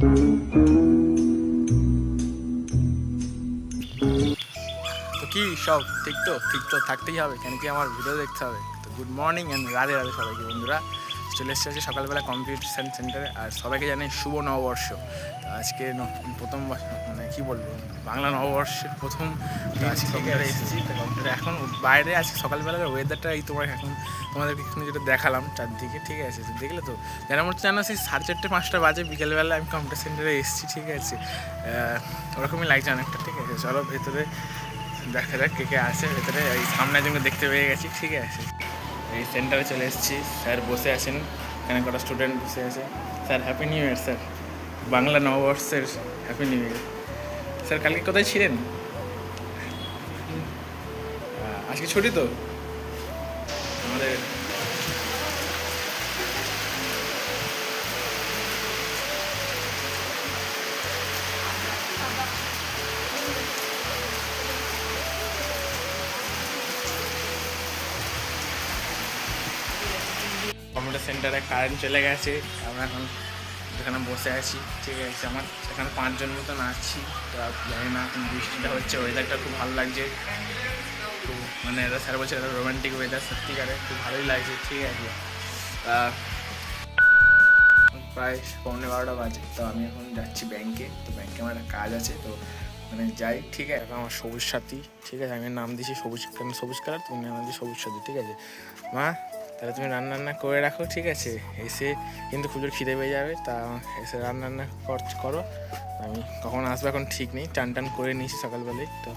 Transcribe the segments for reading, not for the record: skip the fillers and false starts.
তো কি সব ঠিক তো থাকতেই হবে, কেন কি আমার ভিডিও দেখতে হবে। তো good morning and Radhe Radhe সবাইকে বন্ধুরা। চলে এসেছে সকালবেলা কম্পিউটার সায়েন্স সেন্টারে, আর সবাইকে জানাই শুভ নববর্ষ। তো আজকে প্রথম মানে কী বলবো, বাংলা নববর্ষের প্রথম। তো আজকে কম্পিউটারে এসেছি। তো কম্পিউটারে এখন বাইরে আজকে সকালবেলার ওয়েদারটা এই তোমাদেরকে এখানে যেটা দেখালাম চারদিকে, ঠিক আছে। তো দেখলে তো যেন মনে হচ্ছে, জানো সেই 4:30-5টা বাজে বিকেলবেলা আমি কম্পিউটার সেন্টারে এসেছি, ঠিক আছে। ওরকমই লাগছে অনেকটা, ঠিক আছে। চলো ভেতরে দেখা যাক কে কে আছে ভেতরে। এই সামনে একজনকে দেখতে পেয়ে গেছি, ঠিক আছে। এই সেন্টারে চলে এসেছি, স্যার বসে আছেন, এখানে কটা স্টুডেন্ট বসে আছে। Sir happy new year sir, Bangla নববর্ষের হ্যাপি নিউ ইয়ার। স্যার কালকে কোথায় ছিলেন? আজকে ছুটি তো আমাদের। কম্পিউটার সেন্টারে কারেন্ট চলে গেছে, আমরা এখন যেখানে বসে আছি, ঠিক আছে। আমার সেখানে 5 জন মতন আছি। তো জানি না, এখন বৃষ্টিটা হচ্ছে, ওয়েদারটা খুব ভালো লাগছে। খুব মানে এটা স্যার বলছে এটা রোমান্টিক ওয়েদার, সত্যিকারে খুব ভালোই লাগছে, ঠিক আছে। প্রায় 11:15 বাজে। তো আমি এখন যাচ্ছি ব্যাংকে। তো ব্যাংকে আমার একটা কাজ আছে, তো মানে যাই, ঠিক আছে। এখন আমার সবুজ সাথী, ঠিক আছে। আমি নাম দিয়েছি সবুজ, কারণ সবুজ কালার, তুমি নাম দিয়েছি সবুজ সাথী, ঠিক আছে। মা তাহলে তুমি রান্না করে রাখো, ঠিক আছে। এসে কিন্তু প্রচুর খিদে পেয়ে যাবে, তা এসে রান্না করো। আমি কখন আসবো এখন ঠিক নেই, টান করে নিয়েছি সকালবেলায়। তো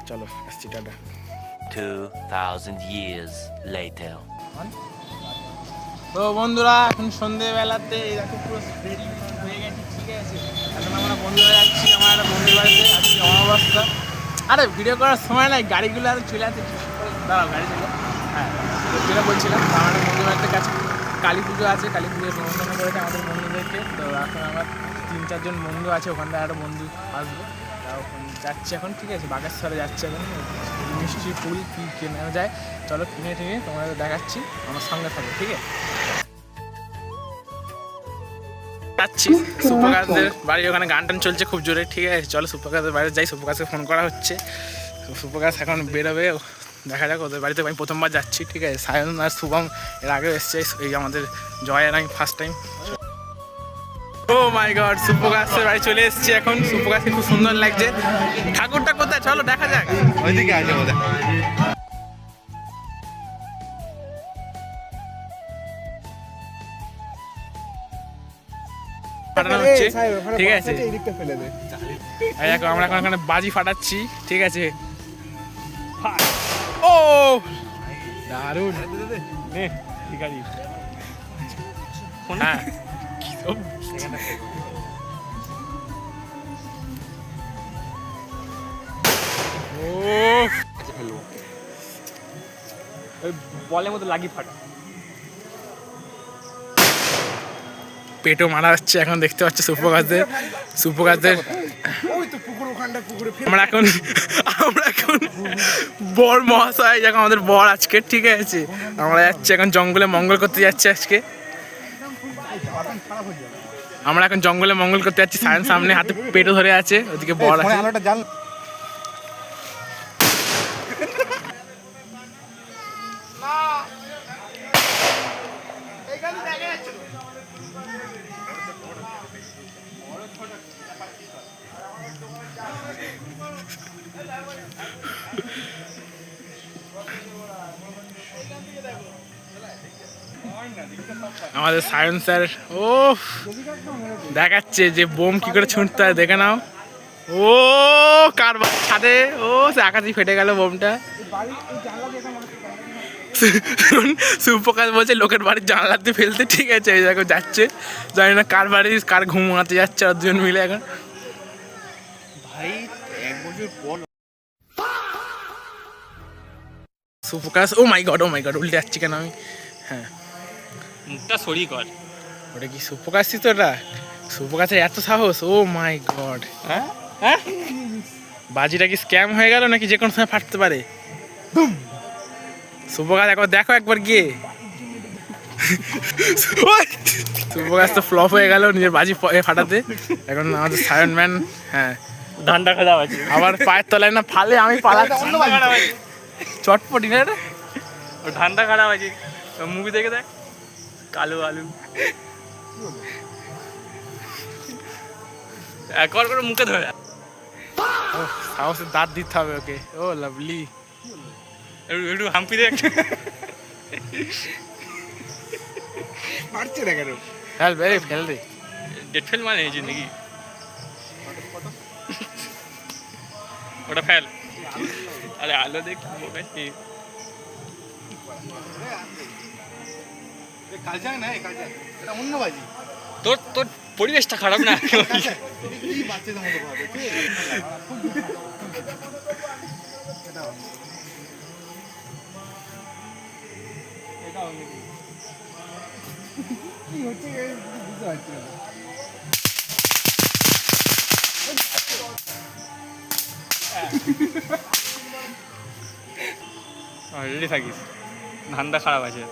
চলো আসছি, টাটা। 2000 years later. তো বন্ধুরা এখন সন্ধেবেলাতে দেখো পুরো রেডি হয়ে গেছি, ঠিক আছে। এখন আমরা বন্ধুরা যাচ্ছি আমার একটা বন্ধুর বাড়িতে। আজকে অমাবস্যা। আরে ভিডিও করার সময় নাই, গাড়িগুলো আর চলে আসছে। দাঁড়াও, গাড়ি চলে। হ্যাঁ, যেটা বলছিলাম, আমার একটা বন্ধুর বাড়িতে কাছে কালী পুজো আছে, কালী পুজোর নিমন্ত্রণ করেছে আমাদের বন্ধুদেরকে। তো এখন আমার 3-4 জন বন্ধু আছে, ওখান থেকে একটা বন্ধু আসবো। তা ওখানে যাচ্ছি এখন, ঠিক আছে। বাগেশ্বরে যাচ্ছে এখন, মিষ্টি ফুল কী কেনা যায়, চলো কিনে তোমাদের দেখাচ্ছি, আমার সঙ্গে থাকো, ঠিক আছে। যাচ্ছি সুপ্রকাশদের বাড়ি, ওখানে গান টান চলছে খুব জোরে, ঠিক আছে। চলো সুপ্রকাশের বাইরে যাই, সুপ্রকাশকে ফোন করা হচ্ছে। সুপ্রকাশ এখন বেরোবে, দেখা যাক। ওদের বাড়িতে আমি প্রথমবার যাচ্ছি, ঠিক আছে। সায়ন আর শুভম এর আগেও এসছে, এই আমাদের জয় আর আমি ফার্স্ট টাইম। ও মাই গড, সুপ্রকাশের বাড়ি চলে এসেছি এখন। সুপ্রকাশকে খুব সুন্দর লাগছে। ঠাকুরটা কোথায়, চলো দেখা যাক। ওইদিকে আছে বোধ হয়। ফাটানো হচ্ছে, ঠিক আছে। দেখো আমরা এখন এখানে বাজি ফাটাচ্ছি, ঠিক আছে। ও দারুণ, ঠিক আছে। হ্যাঁ, বলের মতো লাগি ফাটা। পেটও মারা হচ্ছে এখন, দেখতে পাচ্ছ সুপ্রকাশদের আমরা এখন বর মহাশয়, যখন আমাদের বর আজকে, ঠিক আছে। আমরা যাচ্ছি এখন জঙ্গলে মঙ্গল করতে যাচ্ছি আজকে। আমরা এখন জঙ্গলে মঙ্গল করতে যাচ্ছি। সায়ন সামনে হাতে পেটও ধরে আছে, ওদিকে বর আছে। আমাদের সায়ন স্যার ও দেখাচ্ছে যে বোম কি করে ছুঁড়তে হয়, দেখে নাও। ও কার ছাদে, ও সে আকাশই ফেটে গেল বোমটা। সুপ্রকাশ বলছে লোকের বাড়ির জানলাতে ফেলতে, ঠিক আছে। এই দেখো যাচ্ছে, জানি না কার বাড়ি, কার ঘুমাতে যাচ্ছে, আর দুজন মিলে এখন। ভাই 1 বছর পর সুপ্রকাশ, ও মাই গড উল্টে যাচ্ছি কেন আমি? হ্যাঁ, মুখটা সরি কর। ওটা কি সুপ্রকাশই তো? ওটা সুপ্রকাশের এত সাহস, ও মাই গড। হ্যাঁ, বাজিটা কি স্ক্যাম হয়ে গেল নাকি যে কোনো সময় ফাটতে পারে? সুপ্রকাশ একবার দেখো, একবার গিয়ে শুভ গাছ তো ফ্লপ হয়ে গেল নিজের বাজি ফাটাতে। এখন আমাদের সায়ন ম্যান, হ্যাঁ ধানটা খারাপ আছে। আবার পায়ের তলায় না ফালে আমি পালাচ্ছি। চটপটি না রে। ওর ধানটা খারাপ আছে। মুভি দেখে দেখ, কালো আলু একবার করে মুখে ধরে। সাহসের দাঁত দিতে হবে ওকে। ও লাভলি। একটু হাম্পি দেখ। পারছে না কেন? ফেল রে ফেল রে। ডেট ফেল মানে এই নাকি? ওটা ফেল। আরে আলো দেখ মোবাইল। কালচার না, কালচার এটা অন্য বাজি। তোর তোর পরিবেশটা খারাপ না? কি বাচ্চাদের মতো ভাবে কি হচ্ছে বুঝতে পারছি না। রেডি থাকিস, ধানটা খারাপ আছে।